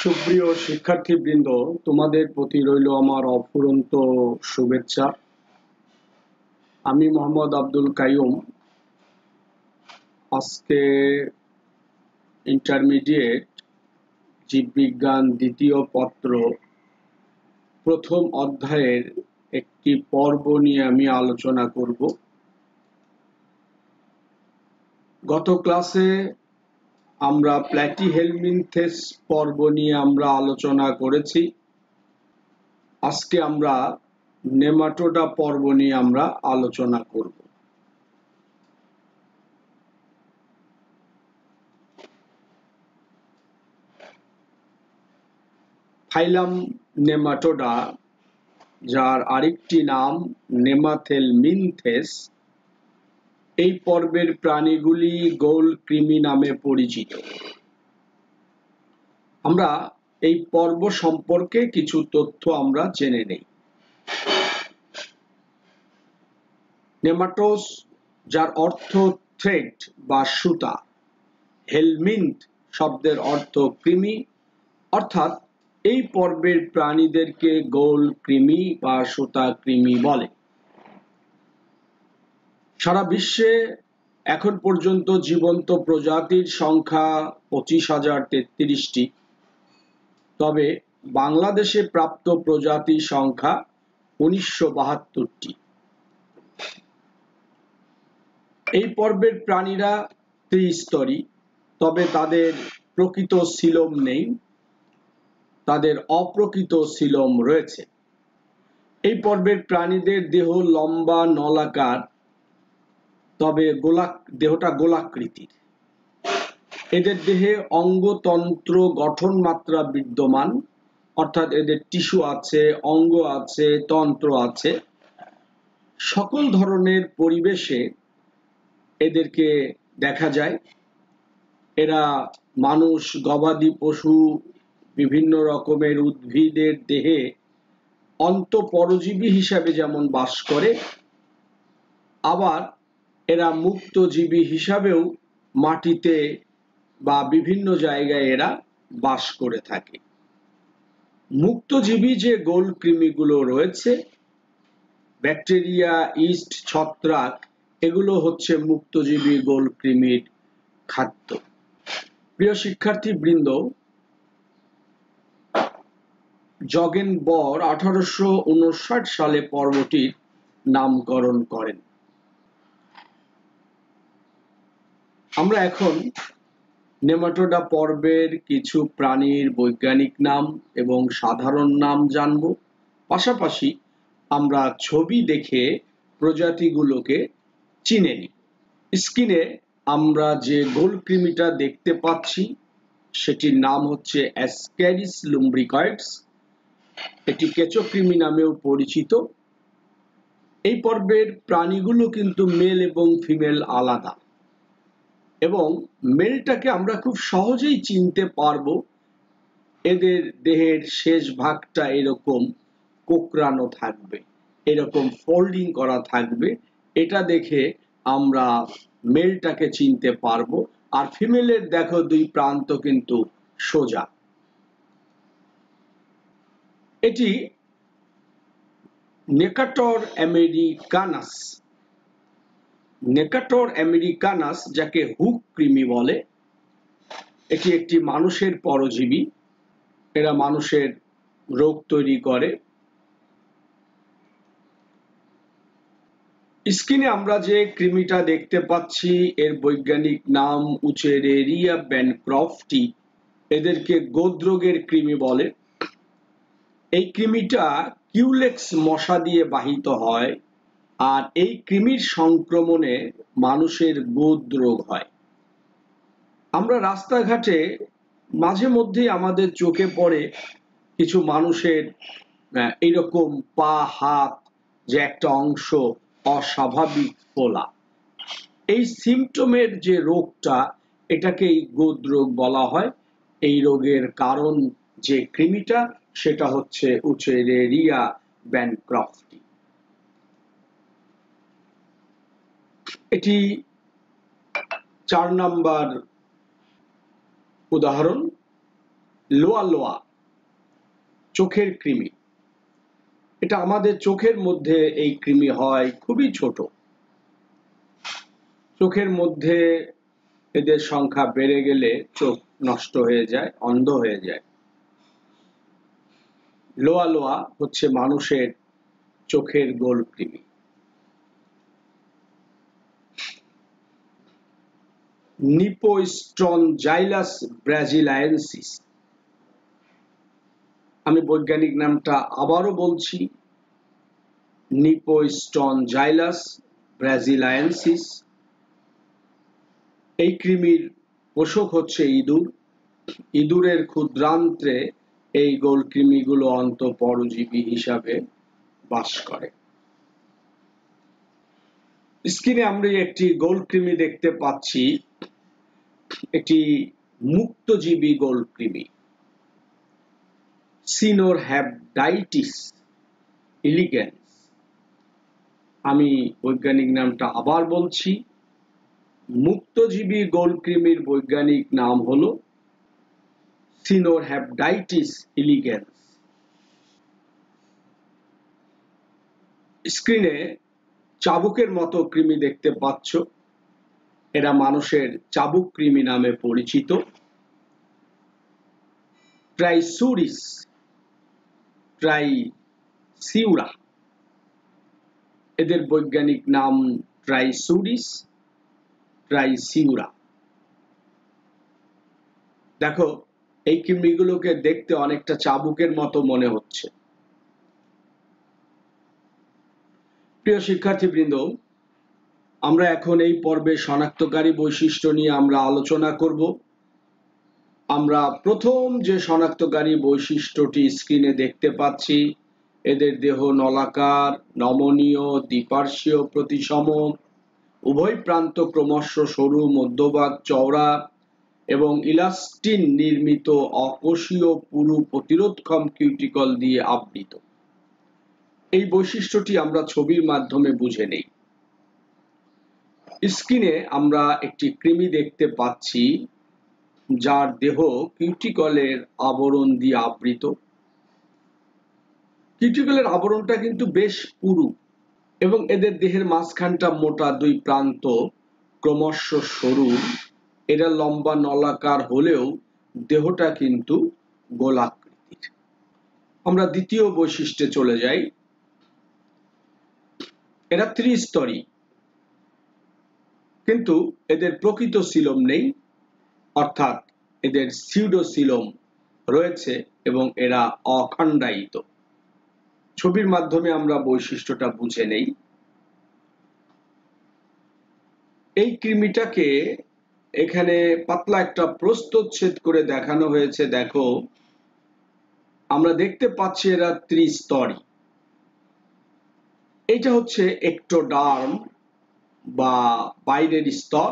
সুপ্রিয় শিক্ষার্থীবৃন্দ, তোমাদের প্রতি রইল আমার অফুরন্ত শুভেচ্ছা। আমি মোহাম্মদ আব্দুল কাইয়ুম। আজকে ইন্টারমিডিয়েট জীববিজ্ঞান দ্বিতীয় পত্র প্রথম অধ্যায়ের একটি পর্ব নিয়ে আমি আলোচনা করব। গত ক্লাসে আমরা প্ল্যাটিহেলমিনথেস পর্ব নিয়ে আমরা আলোচনা করেছি। আজকে আমরা নেমাটোডা পর্ব নিয়ে আমরা আলোচনা করব। ফাইলাম নেমাটোডা, যার আরেকটি নাম নেমাথেলমিনথেস, এই পর্বের প্রাণীগুলি গোল কৃমি নামে পরিচিত। আমরা এই পর্ব সম্পর্কে কিছু তথ্য আমরা জেনে নেই। নেমাটোস, যার অর্থ থ্রেড বা সুতা, হেলমিন্থ শব্দের অর্থ কৃমি, অর্থাৎ এই পর্বের প্রাণীদেরকে গোল কৃমি বা সুতা কৃমি বলে। সারা বিশ্বে এখন পর্যন্ত জীবন্ত প্রজাতির সংখ্যা 25,033টি, তবে বাংলাদেশে প্রাপ্ত প্রজাতির সংখ্যা 1972টি। এই পর্বের প্রাণীরা ত্রিস্তরী, তবে তাদের প্রকৃত সিলোম নেই, তাদের অপ্রকৃত সিলোম রয়েছে। এই পর্বের প্রাণীদের দেহ লম্বা নলাকার, তবে দেহটা গোলাকৃতির। এদের দেহে অঙ্গতন্ত্র গঠন মাত্রা বিদ্যমান, অর্থাৎ এদের টিস্যু আছে, অঙ্গ আছে, তন্ত্র আছে। সকল ধরনের পরিবেশে এদেরকে দেখা যায়। এরা মানুষ, গবাদি পশু, বিভিন্ন রকমের উদ্ভিদের দেহে অন্তঃপরজীবী হিসাবে যেমন বাস করে, আবার এরা মুক্তজীবী হিসাবেও মাটিতে বা বিভিন্ন জায়গায় এরা বাস করে থাকে। মুক্তজীবী যে গোল কৃমিগুলো রয়েছে, ব্যাকটেরিয়া, ইস্ট, ছত্রাক, এগুলো হচ্ছে মুক্তজীবী গোল কৃমির খাদ্য। প্রিয় শিক্ষার্থীবৃন্দ, জগেন বর 1859 সালে পর্বটির নামকরণ করেন। আমরা এখন নেমাটোডা পর্বের কিছু প্রাণীর বৈজ্ঞানিক নাম এবং সাধারণ নাম জানব। পাশাপাশি আমরা ছবি দেখে প্রজাতিগুলোকে চিনে নিই। স্ক্রিনে আমরা যে গোল কৃমিটা দেখতে পাচ্ছি সেটির নাম হচ্ছে অ্যাসক্যারিস লুম্ব্রিকয়েডস। এটি কেঁচোকৃমি নামেও পরিচিত। এই পর্বের প্রাণীগুলো কিন্তু মেল এবং ফিমেল আলাদা, এবং মেলটাকে আমরা খুব সহজেই চিনতে পারবো। এদের দেহের শেষ ভাগটা এরকম কোঁকড়ানো থাকবে, এরকম ফোল্ডিং করা থাকবে। এটা দেখে আমরা মেলটাকে চিনতে পারবো। আর ফিমেলের দেখো দুই প্রান্ত কিন্তু সোজা। এটি নেকাটর আমেরিকানাস। নেকাটর আমেরিকানাস, যাকে হুক কৃমি বলে, এটি একটি মানুষের পরজীবী। এরা মানুষের রোগ তৈরি করে। স্ক্রিনে আমরা যে কৃমিটা দেখতে পাচ্ছি এর বৈজ্ঞানিক নাম উচেরেরিয়া ব্যানক্রফটি। এদেরকে গোদ্রোগের কৃমি বলে। এই কৃমিটা কিউলেক্স মশা দিয়ে বাহিত হয়, আর এই কৃমির সংক্রমণে মানুষের গোদ্রোগ হয়। আমরা রাস্তাঘাটে মাঝে মধ্যেই আমাদের চোখে পড়ে কিছু মানুষের এইরকম পা, হাত, যে একটা অংশ অস্বাভাবিক ফোলা। এই সিমটমের যে রোগটা, এটাকেই গোদ্রোগ বলা হয়। এই রোগের কারণ যে কৃমিটা, সেটা হচ্ছে উচেরেরিয়া ব্যানক্রফটি। এটি 4 নম্বর উদাহরণ। লোয়া লোয়া চোখের কৃমি। এটা আমাদের চোখের মধ্যে এই কৃমি হয়, খুবই ছোট। চোখের মধ্যে এদের সংখ্যা বেড়ে গেলে চোখ নষ্ট হয়ে যায়, অন্ধ হয়ে যায়। লোয়া লোয়া হচ্ছে মানুষের চোখের গোল কৃমি। নিপোস্ট্রনজাইলাস ব্রাজিলায়েন্সিস, আমি বৈজ্ঞানিক নামটা আবারও বলছি, নিপোস্ট্রনজাইলাস ব্রাজিলায়েন্সিস। এই কৃমির পোষক হচ্ছে ইঁদুর। ইঁদুরের ক্ষুদ্রান্ত্রে এই গোল কৃমিগুলো অন্তঃপরজীবী হিসাবে বাস করে। স্ক্রিনে আমরা একটি গোল কৃমি দেখতে পাচ্ছি, একটি মুক্তজীবী গোল কৃমি, সিনোরহ্যাবডাইটিস ইলিগ্যান্স। আমি বৈজ্ঞানিক নামটা আবার বলছি, মুক্তজীবী গোল কৃমির বৈজ্ঞানিক নাম হলো সিনোরহ্যাবডাইটিস ইলিগ্যান্স। স্ক্রিনে চাবুকের মতো কৃমি দেখতে পাচ্ছ, এরা মানুষের চাবুক কৃমি নামে পরিচিত। ট্রাইসুরিস ট্রাইসিউরা, এদের বৈজ্ঞানিক নাম ট্রাইসুরিস ট্রাইসিউরা। দেখো, এই কৃমিগুলোকে দেখতে অনেকটা চাবুকের মতো মনে হচ্ছে। প্রিয় শিক্ষার্থীবৃন্দ, আমরা এখন এই পর্বে শনাক্তকারী বৈশিষ্ট্য নিয়ে আমরা আলোচনা করব। আমরা প্রথম যে শনাক্তকারী বৈশিষ্ট্যটি স্ক্রিনে দেখতে পাচ্ছি, এদের দেহ নলাকার, নমনীয়, দ্বিপার্শ্বীয় প্রতিসম, উভয় প্রান্ত ক্রমশ সরু, মধ্যভাগ চওড়া এবং ইলাস্টিন নির্মিত অকোষীয় পুরু প্রতিরোধক্ষম কিউটিকল দিয়ে আবৃত। এই বৈশিষ্ট্যটি আমরা ছবির মাধ্যমে বুঝে নেই। স্ক্রিনে আমরা একটি কৃমি দেখতে পাচ্ছি, যার দেহ কিউটিকলের আবরণ দিয়ে আবৃত। কিউটিকলের আবরণটা কিন্তু বেশ পুরু এবং এদের দেহের মাঝখানটা মোটা, দুই প্রান্ত ক্রমশ সরু। এরা লম্বা নলাকার হলেও দেহটা কিন্তু গোলাকৃতির। আমরা দ্বিতীয় বৈশিষ্ট্যে চলে যাই। এরা ত্রিস্তরী, কিন্তু এদের প্রকৃত সিলোম নেই, অর্থাৎ এদের সিউডোসিলোম রয়েছে এবং এরা অখণ্ডায়িত। ছবির মাধ্যমে আমরা বৈশিষ্ট্যটা বুঝে নেই। এই কৃমিটাকে এখানে পাতলা একটা প্রস্থচ্ছেদ করে দেখানো হয়েছে। দেখো, আমরা দেখতে পাচ্ছি এরা ত্রিস্তরী। এটা হচ্ছে এক্টোডার্ম বা বাইরের স্তর।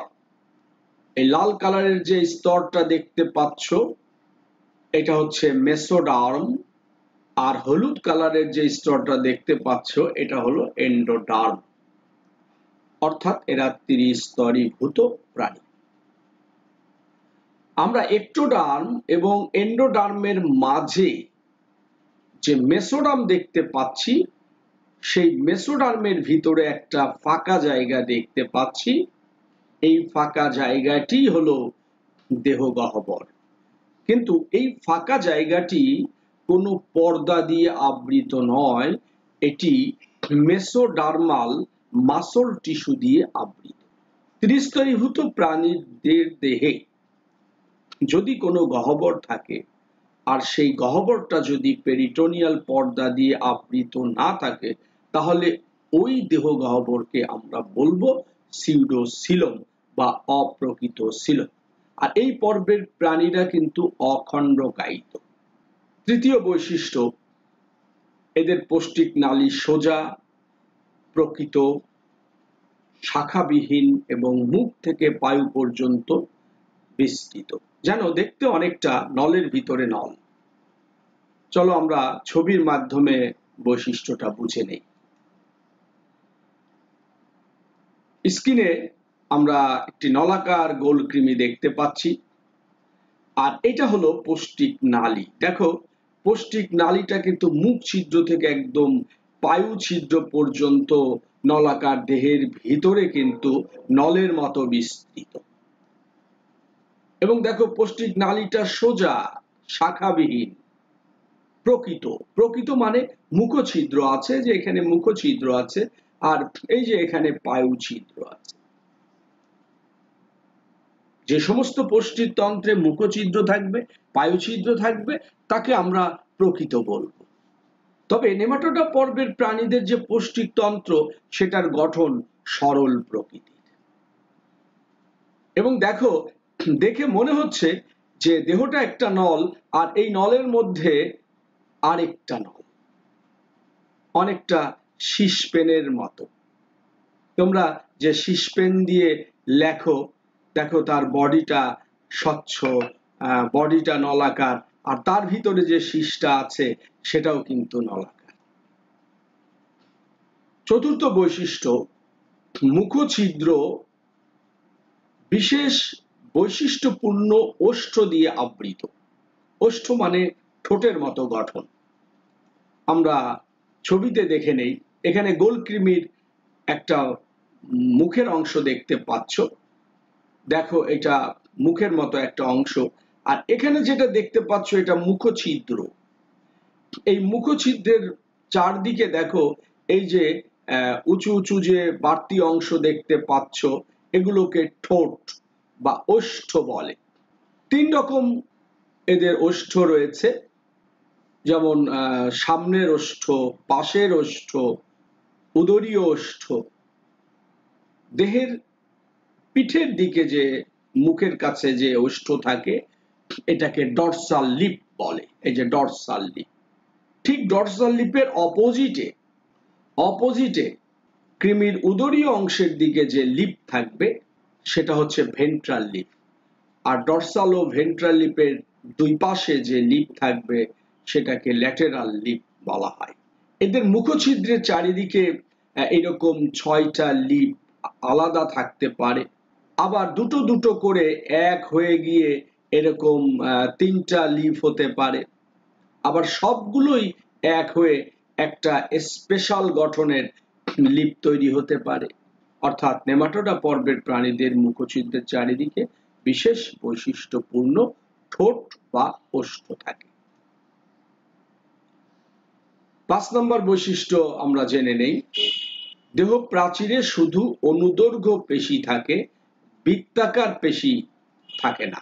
এই লাল কালারের যে স্তরটা দেখতে পাচ্ছ, এটা হচ্ছে মেসোডার্ম, আর হলুদ কালারের যে স্তরটা দেখতে পাচ্ছ, এটা হলো এন্ডোডার্ম। অর্থাৎ এরা ত্রিস্তরীভূত প্রাণী। আমরা এক্টোডার্ম এবং এন্ডোডার্মের মাঝে যে মেসোডার্ম দেখতে পাচ্ছি, সেই মেসোডার্মের ভিতরে একটা ফাঁকা জায়গা দেখতে পাচ্ছি। এই ফাঁকা জায়গাটি হলো দেহগহ্বর, কিন্তু এই ফাঁকা জায়গাটি কোনো পর্দা দিয়ে আবৃত নয়, এটি মেসোডার্মাল মাসল টিস্যু দিয়ে আবৃত। ত্রিস্তরীভূত প্রাণীদের দেহে যদি কোনো গহ্বর থাকে আর সেই গহ্বরটা যদি পেরিটোনিয়াল পর্দা দিয়ে আবৃত না থাকে, তাহলে ওই দেহ গহ্বরকে আমরা বলবো সিউডোসিলোম বা অপ্রকৃত সিলোম। আর এই পর্বের প্রাণীরা কিন্তু অখণ্ডকায়িত। তৃতীয় বৈশিষ্ট্য, এদের পৌষ্টিক নালী সোজা, প্রকৃত, শাখাবিহীন এবং মুখ থেকে পায়ু পর্যন্ত বিস্তৃত, যেন দেখতে অনেকটা নলের ভিতরে নল। চলো আমরা ছবির মাধ্যমে বৈশিষ্ট্যটা বুঝে নেই। স্ক্রিনে আমরা একটি নলাকার গোল কৃমি দেখতে পাচ্ছি। আর এটা হলো পৌষ্টিক নালী। দেখো পৌষ্টিক নালীটা কিন্তু মুখ ছিদ্র থেকে একদম পায়ু ছিদ্র পর্যন্ত নলাকার দেহের ভিতরে কিন্তু নলের মতো বিস্তৃত। এবং দেখো পৌষ্টিক নালীটা সোজা, শাখাবিহীন, প্রকৃত মানে মুখছিদ্র আছে, যে এখানে মুখছিদ্র আছে, আর এই যে এখানে পায়ু ছিদ্র আছে। যে সমস্ত পৌষ্টিক তন্ত্রে মুখছিদ্র থাকবে, পায়ু ছিদ্র থাকবে, তাকে আমরা প্রকৃত বলবো। তবে নেমাটোডা পর্বের প্রাণীদের যে পৌষ্টিক তন্ত্র, সেটার গঠন সরল প্রকৃতির। এবং দেখো দেখে মনে হচ্ছে যে দেহটা একটা নল, আর এই নলের মধ্যে আরেকটা নল, অনেকটা শীষপেনের মতো। তোমরা যে শীষপেন দিয়ে লেখো, দেখো তার বডিটা স্বচ্ছ, বডিটা নলাকার, আর তার ভিতরে যে শীষটা আছে সেটাও কিন্তু নলাকার। চতুর্থ বৈশিষ্ট্য, মুখছিদ্র বিশেষ বৈশিষ্ট্যপূর্ণ ওষ্ঠ দিয়ে আবৃত। ওষ্ঠ মানে ঠোঁটের মতো গঠন। আমরা ছবিতে দেখে নেই, এখানে গোলকৃমির একটা মুখের অংশ দেখতে পাচ্ছ। দেখো এটা মুখের মতো একটা অংশ, আর এখানে যেটা দেখতে পাচ্ছ এটা মুখছিদ্র। এই মুখছিদ্রের চারদিকে দেখো এই যে উঁচু উঁচু যে বাড়তি অংশ দেখতে পাচ্ছ, এগুলোকে ঠোঁট বা ওষ্ঠ বলে। 3 রকম এদের ওষ্ঠ রয়েছে, যেমন সামনের ওষ্ঠ, পাশের ওষ্ঠ, উদরীয় ওষ্ঠ। দেহের পিঠের দিকে যে মুখের কাছে যে ওষ্ঠ থাকে, এটাকে ডরসাল লিপ বলে। এই যে ডরসাল লিপ, ঠিক ডরসাল লিপের অপোজিটে কৃমির উদরীয় অংশের দিকে যে লিপ থাকবে সেটা হচ্ছে ভেন্ট্রাল লিপ, আর ডরসাল ও ভেন্ট্রাল লিপের দুই পাশে যে লিপ থাকবে সেটাকে ল্যাটেরাল লিপ বলা হয়। এদের মুখছিদ্রের চারিদিকে এরকম 6টা লিপ আলাদা থাকতে পারে, আবার দুটো দুটো করে এক হয়ে গিয়ে এরকম 3টা লিপ হতে পারে, আবার সবগুলোই এক হয়ে একটা স্পেশাল গঠনের লিপ তৈরি হতে পারে। অর্থাৎ নেমাটোডা পর্বের প্রাণীদের মুখছিদ্রের চারিদিকে বিশেষ বৈশিষ্ট্যপূর্ণ ঠোঁট বা ওষ্ঠ থাকে। 5 নম্বর বৈশিষ্ট্য আমরা জেনে নেই, দেহ প্রাচীরে শুধু অনুদৈর্ঘ্য পেশি থাকে, বৃত্তাকার পেশি থাকে না।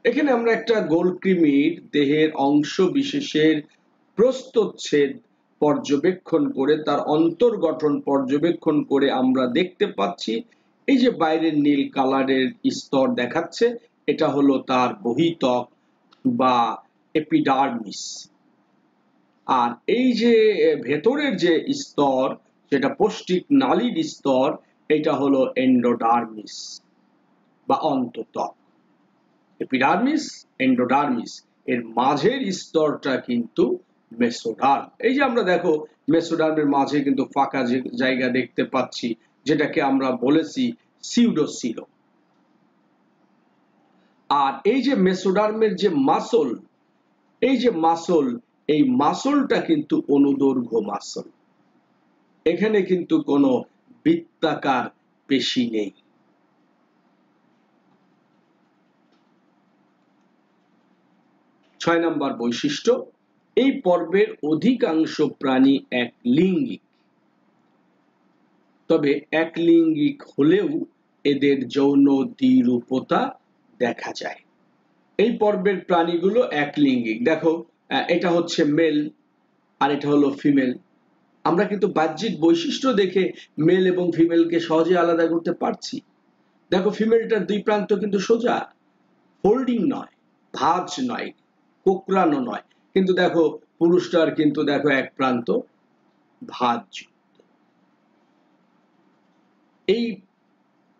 এখানে আমরা একটা গোলকৃমির দেহের অংশ বিশেষের প্রস্থচ্ছেদ পর্যবেক্ষণ করে, তার অন্তর্গঠন পর্যবেক্ষণ করে আমরা দেখতে পাচ্ছি এই যে বাইরের নীল কালারের স্তর দেখাচ্ছে, এটা হলো তার বহিত্বক বা এপিডার্মিস। আর এই যে ভেতরের যে স্তর, যেটা পৌষ্টিক নালীর স্তর, এটা হলো এন্ডোডার্মিস বা অন্তত্বক। এপিডার্মিস, এন্ডোডার্মিস, এর মাঝের স্তরটা কিন্তু মেসোডার্ম। এই যে আমরা দেখো মেসোডার্মের মাঝে কিন্তু ফাঁকা জায়গা দেখতে পাচ্ছি, যেটাকে আমরা বলেছি সিউডোসিলো। আর এই যে মেসোডার্মের যে মাসল, এই মাসলটা কিন্তু অনুদৈর্ঘ্য মাসল। এখানে কিন্তু কোনো বৃত্তাকার পেশি নেই। ছয় নম্বর বৈশিষ্ট্য, এই পর্বের অধিকাংশ প্রাণী একলিঙ্গিক। তবে একলিঙ্গিক হলেও এদের যৌন দ্বিরূপতা দেখা যায়। এই পর্বের প্রাণীগুলো একলিঙ্গিক। দেখো এটা হচ্ছে মেল আর এটা হলো ফিমেল। আমরা কিন্তু বাহ্যিক বৈশিষ্ট্য দেখে মেল এবং ফিমেলকে সহজে আলাদা করতে পারছি। দেখো ফিমেলটার দুই প্রান্ত কিন্তু সোজা, ফোল্ডিং নয়, ভাঁজ নয়, কোঁকড়ানো নয়, কিন্তু দেখো পুরুষটার কিন্তু দেখো এক প্রান্ত ভাঁজ। এই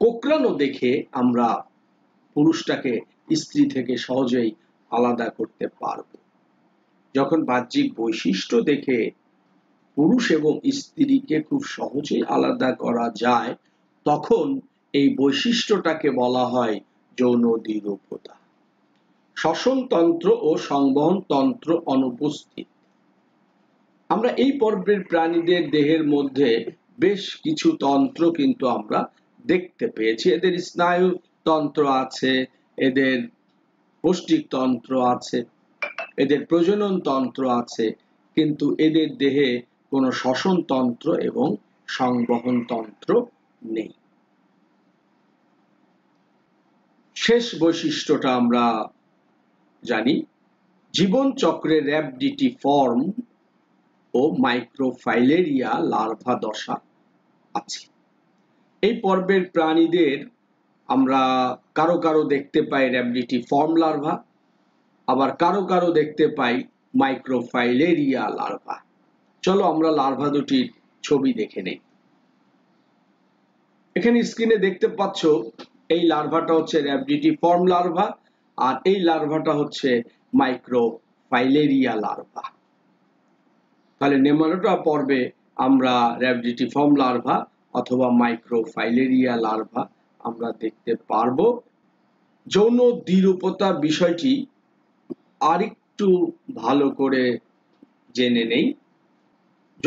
কোঁকড়ানো দেখে আমরা পুরুষটাকে স্ত্রী থেকে সহজেই আলাদা করতে পারব। যখন বাহ্যিক বৈশিষ্ট্য দেখে পুরুষ এবং স্ত্রীকে খুব সহজেই আলাদা করা যায়, তখন এই বৈশিষ্ট্যটাকে বলা হয় যৌন দ্বিরূপতা। শ্বসনতন্ত্র ও সংবহন তন্ত্র অনুপস্থিত। আমরা এই পর্বের প্রাণীদের দেহের মধ্যে বেশ কিছু তন্ত্র কিন্তু আমরা দেখতে পেয়েছি। এদের স্নায়ু তন্ত্র আছে, এদের পৌষ্টিক তন্ত্র আছে, এদের প্রজনন তন্ত্র আছে, কিন্তু এদের দেহে কোনো শ্বসন তন্ত্র এবং সংবহন তন্ত্র নেই। শেষ বৈশিষ্ট্যটা আমরা জানি, জীবন চক্রে র‍্যাবডিটিফর্ম ও মাইক্রোফাইলেরিয়া লার্ভা দশা আছে। এই পর্বের প্রাণীদের আমরা কারো কারো দেখতে পাই র‍্যাবডিটিফর্ম লার্ভা, আবার কারো কারো দেখতে পাই মাইক্রোফাইলেরিয়া লার্ভা। চলো আমরা লার্ভা দুটির ছবি দেখে নেই। এখানে স্ক্রিনে দেখতে পাচ্ছ এই লার্ভাটা হচ্ছে র‍্যাবডিটিফর্ম লার্ভা, আর এই লার্ভাটা হচ্ছে মাইক্রোফাইলেরিয়া লার্ভা। তাহলে নেমাটোডা পর্বে আমরা র‍্যাবডিটিফর্ম লার্ভা অথবা মাইক্রোফাইলেরিয়া লার্ভা আমরা দেখতে পারবো। যৌন দ্বিরূপতা বিষয়টি আরেকটু ভালো করে জেনে নেই।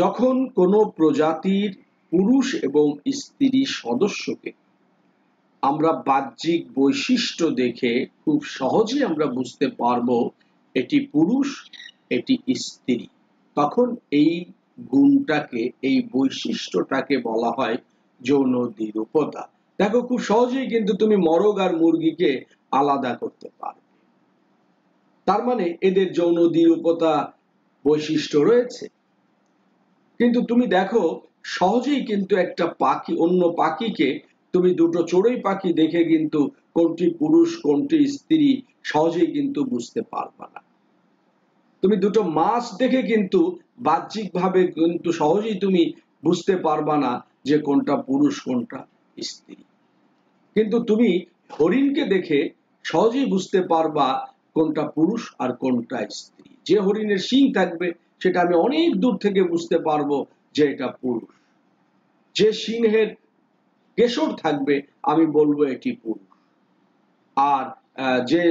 যখন কোনো প্রজাতির পুরুষ এবং স্ত্রী সদস্যকে আমরা বাহ্যিক বৈশিষ্ট্য দেখে খুব সহজেই আমরা বুঝতে পারবো এটি পুরুষ, এটি স্ত্রী, তখন এই গুণটাকে, এই বৈশিষ্ট্যটাকে বলা হয় যৌন দ্বিরূপতা। দেখো, খুব সহজেই কিন্তু তুমি মরগ আর মুরগিকে আলাদা করতে পারবে। তার মানে এদের যৌন দ্বিরূপতা বৈশিষ্ট্য রয়েছে। কিন্তু তুমি দেখো, সহজেই কিন্তু একটা পাখি অন্য পাখিকে, তুমি দুটো চড়ুই পাখি দেখে কিন্তু কোনটি পুরুষ কোনটি স্ত্রী সহজেই কিন্তু বুঝতে পারবে না। তুমি দুটো মাছ দেখে কিন্তু বাহ্যিকভাবে কিন্তু সহজেই তুমি বুঝতে পারবা না যে কোনটা পুরুষ কোনটা স্ত্রী। কিন্তু তুমি হরিণকে দেখে সহজেই বুঝতে পারবা কোনটা পুরুষ আর কোনটা স্ত্রী। যে হরিণের শিং থাকবে সেটা আমি অনেক দূর থেকে বুঝতে পারবো যে এটা পুরুষ। যে সিংহের কেশর থাকবে আমি বলবো এটি পুরুষ, আর যে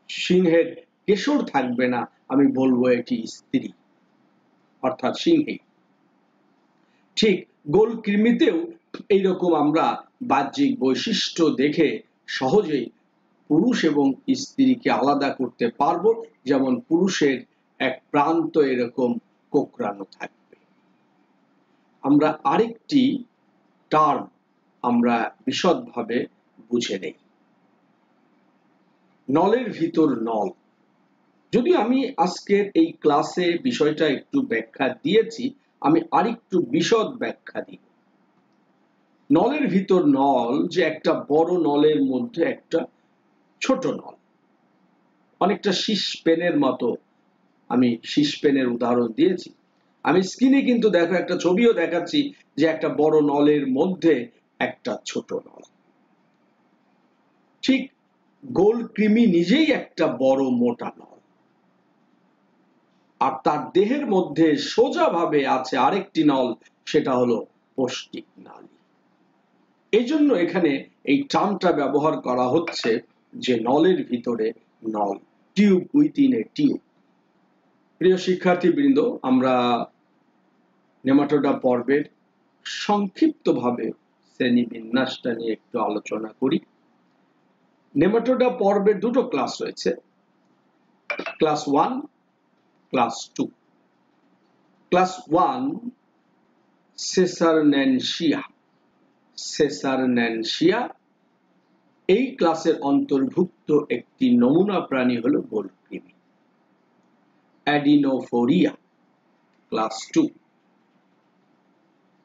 সিংহের কেশর থাকবে না আমি বলবো এটি স্ত্রী, অর্থাৎ সিংহী। ঠিক গোলকৃমিতেও এইরকম আমরা বাহ্যিক বৈশিষ্ট্য দেখে সহজেই পুরুষ এবং স্ত্রীকে আলাদা করতে পারবো। যেমন পুরুষের এক প্রান্ত এরকম কোঁকড়ানো থাকবে। আমরা আরেকটি টার্ম আমরা বিশদভাবে বুঝে নেই, নলের ভিতর নল। যদিও আমি আজকের এই ক্লাসে বিষয়টা একটু ব্যাখ্যা দিয়েছি, আমি আরেকটু বিশদ ব্যাখ্যা দিব। নলের ভিতর নল যে একটা বড় নলের মধ্যে একটা ছোট নল, অনেকটা শীষ পেনের মতো। আমি শীষ পেনের উদাহরণ দিয়েছি। আমি স্ক্রিনে কিন্তু দেখো একটা ছবিও দেখাচ্ছি যে একটা বড় নলের মধ্যে একটা ছোট নল। ঠিক গোলকৃমি নিজেই একটা বড় মোটা নল, আর তার দেহের মধ্যে সোজাভাবে আছে আরেকটি নল, সেটা হলো পৌষ্টিক নালী। এই জন্য এখানে এই টার্মটা ব্যবহার করা হচ্ছে যে নলের ভিতরে নল, টিউব উইথিন এ টিউব। প্রিয় শিক্ষার্থীবৃন্দ, আমরা নেমাটোডা পর্বের সংক্ষিপ্তভাবে শ্রেণীবিন্যাসটা নিয়ে একটু আলোচনা করি। নেমাটোডা পর্বের দুটো ক্লাস রয়েছে, ক্লাস 1, ক্লাস 2। ক্লাস 1 সেসারন্যানসিয়া। সেসারন্যানসিয়া এই ক্লাসের অন্তর্ভুক্ত একটি নমুনা প্রাণী হলো গোলকৃমি। অ্যাডিনোফোরিয়া ক্লাস 2।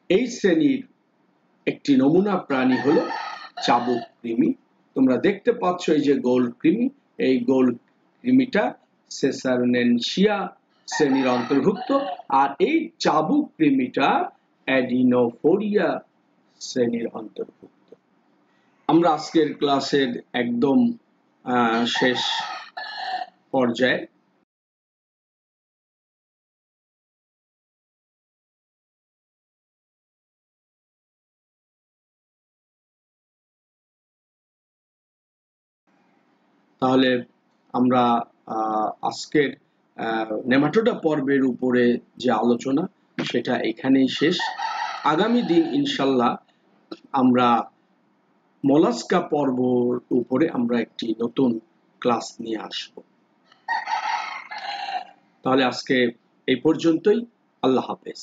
এই শ্রেণীর একটি নমুনা প্রাণী হলো চাবুক কৃমি। তোমরা দেখতে পাচ্ছ এই যে গোলকৃমি, এই গোলকৃমিটা সেসারন্যানসিয়া শ্রেণীর অন্তর্ভুক্ত, আর এই চাবুক কৃমিটা অ্যাডিনোফোরিয়া শ্রেণীর অন্তর্ভুক্ত। আমরা আজকের ক্লাসের একদম শেষ পর্যায়ে। তাহলে আমরা আজকের নেমাটোডা পর্বের উপরে যে আলোচনা সেটা এখানেই শেষ। আগামী দিন ইনশাল্লাহ আমরা মোলাস্কা পর্বর উপরে আমরা একটি নতুন ক্লাস নিয়ে আসব। তাহলে আজকে এই পর্যন্তই। আল্লাহ হাফেজ।